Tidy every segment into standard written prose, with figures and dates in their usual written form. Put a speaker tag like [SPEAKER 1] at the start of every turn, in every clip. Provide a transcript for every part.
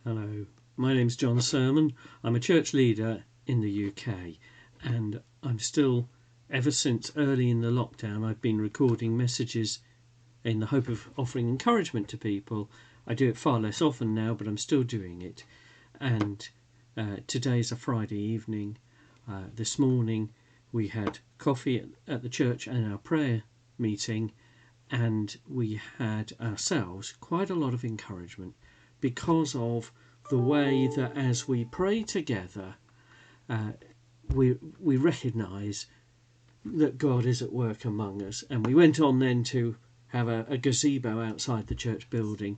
[SPEAKER 1] Hello, my name's Jon Sermon. I'm a church leader in the UK, and I'm still, ever since early in the lockdown, I've been recording messages in the hope of offering encouragement to people. I do it far less often now, but I'm still doing it. And today's a Friday evening. This morning we had coffee at the church and our prayer meeting, and we had ourselves quite a lot of encouragement because of the way that as we pray together, we recognise that God is at work among us. And we went on then to have a gazebo outside the church building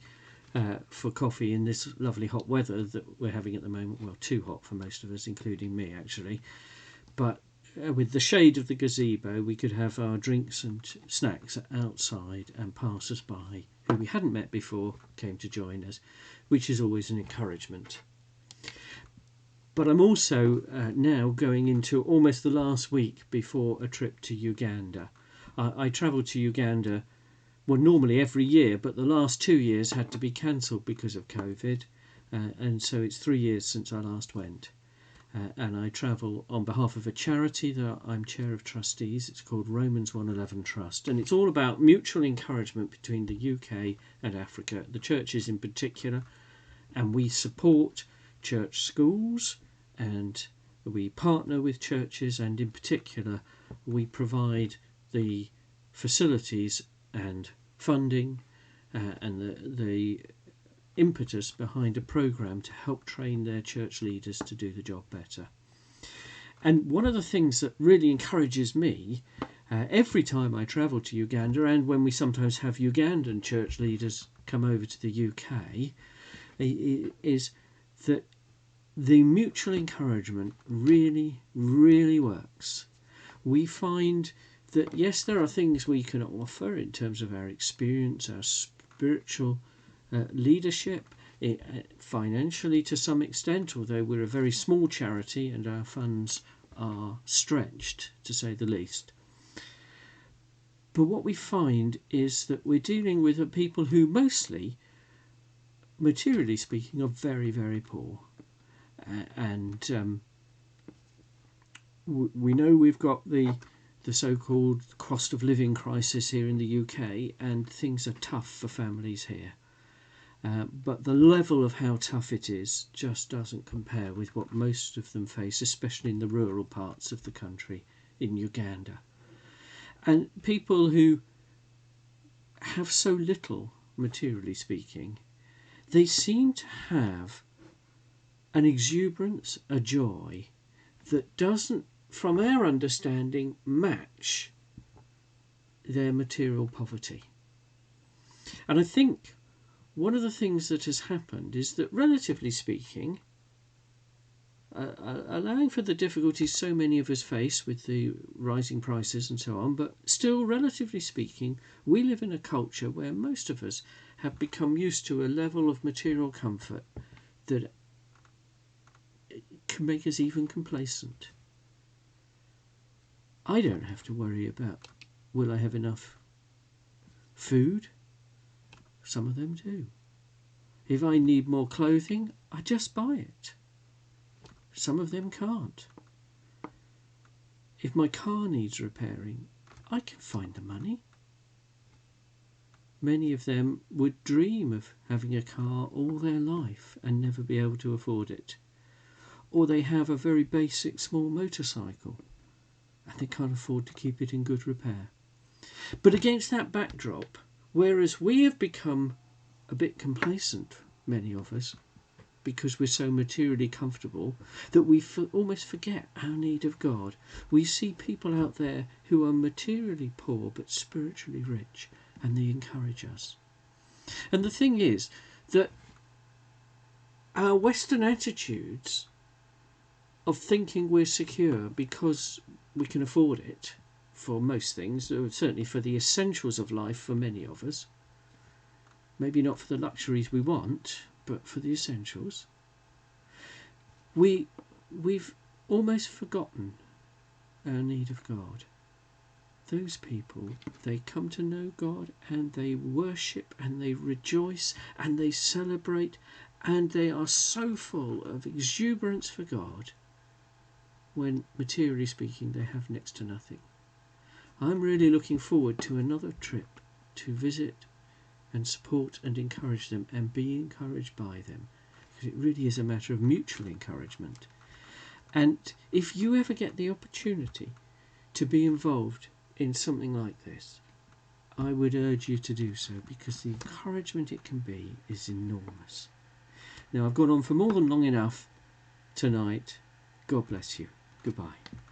[SPEAKER 1] for coffee in this lovely hot weather that we're having at the moment. Well, too hot for most of us, including me actually. But with the shade of the gazebo, we could have our drinks and snacks outside, and passers-by who we hadn't met before came to join us, which is always an encouragement. But I'm also now going into almost the last week before a trip to Uganda. I travel to Uganda, well, normally every year, but the last 2 years had to be cancelled because of COVID, and so it's 3 years since I last went. And I travel on behalf of a charity that I'm chair of trustees. It's called Romans 111 Trust, and it's all about mutual encouragement between the UK and Africa, the churches in particular. And we support church schools, and we partner with churches, and in particular we provide the facilities and funding and the impetus behind a programme to help train their church leaders to do the job better. And one of the things that really encourages me every time I travel to Uganda, and when we sometimes have Ugandan church leaders come over to the UK, is that the mutual encouragement really, really works. We find that yes, there are things we can offer in terms of our experience, our spiritual leadership, financially to some extent, although we're a very small charity and our funds are stretched, to say the least. But what we find is that we're dealing with people who mostly, materially speaking, are very, very poor. And we know we've got the so-called cost of living crisis here in the UK, and things are tough for families here. But the level of how tough it is just doesn't compare with what most of them face, especially in the rural parts of the country in Uganda. And people who have so little, materially speaking, they seem to have an exuberance, a joy that doesn't, from our understanding, match their material poverty. And I think one of the things that has happened is that, relatively speaking, allowing for the difficulties so many of us face with the rising prices and so on, but still, relatively speaking, we live in a culture where most of us have become used to a level of material comfort that can make us even complacent. I don't have to worry about, will I have enough food? Some of them do. If I need more clothing, I just buy it. Some of them can't. If my car needs repairing, I can find the money. Many of them would dream of having a car all their life and never be able to afford it. Or they have a very basic small motorcycle and they can't afford to keep it in good repair. But against that backdrop, whereas we have become a bit complacent, many of us, because we're so materially comfortable that we almost forget our need of God, we see people out there who are materially poor but spiritually rich, and they encourage us. And the thing is that our Western attitudes of thinking we're secure because we can afford it for most things, certainly for the essentials of life for many of us, maybe not for the luxuries we want, but for the essentials, we've almost forgotten our need of God. Those people, they come to know God and they worship and they rejoice and they celebrate and they are so full of exuberance for God when, materially speaking, they have next to nothing. I'm really looking forward to another trip to visit and support and encourage them and be encouraged by them, because it really is a matter of mutual encouragement. And if you ever get the opportunity to be involved in something like this, I would urge you to do so, because the encouragement it can be is enormous. Now, I've gone on for more than long enough tonight. God bless you. Goodbye.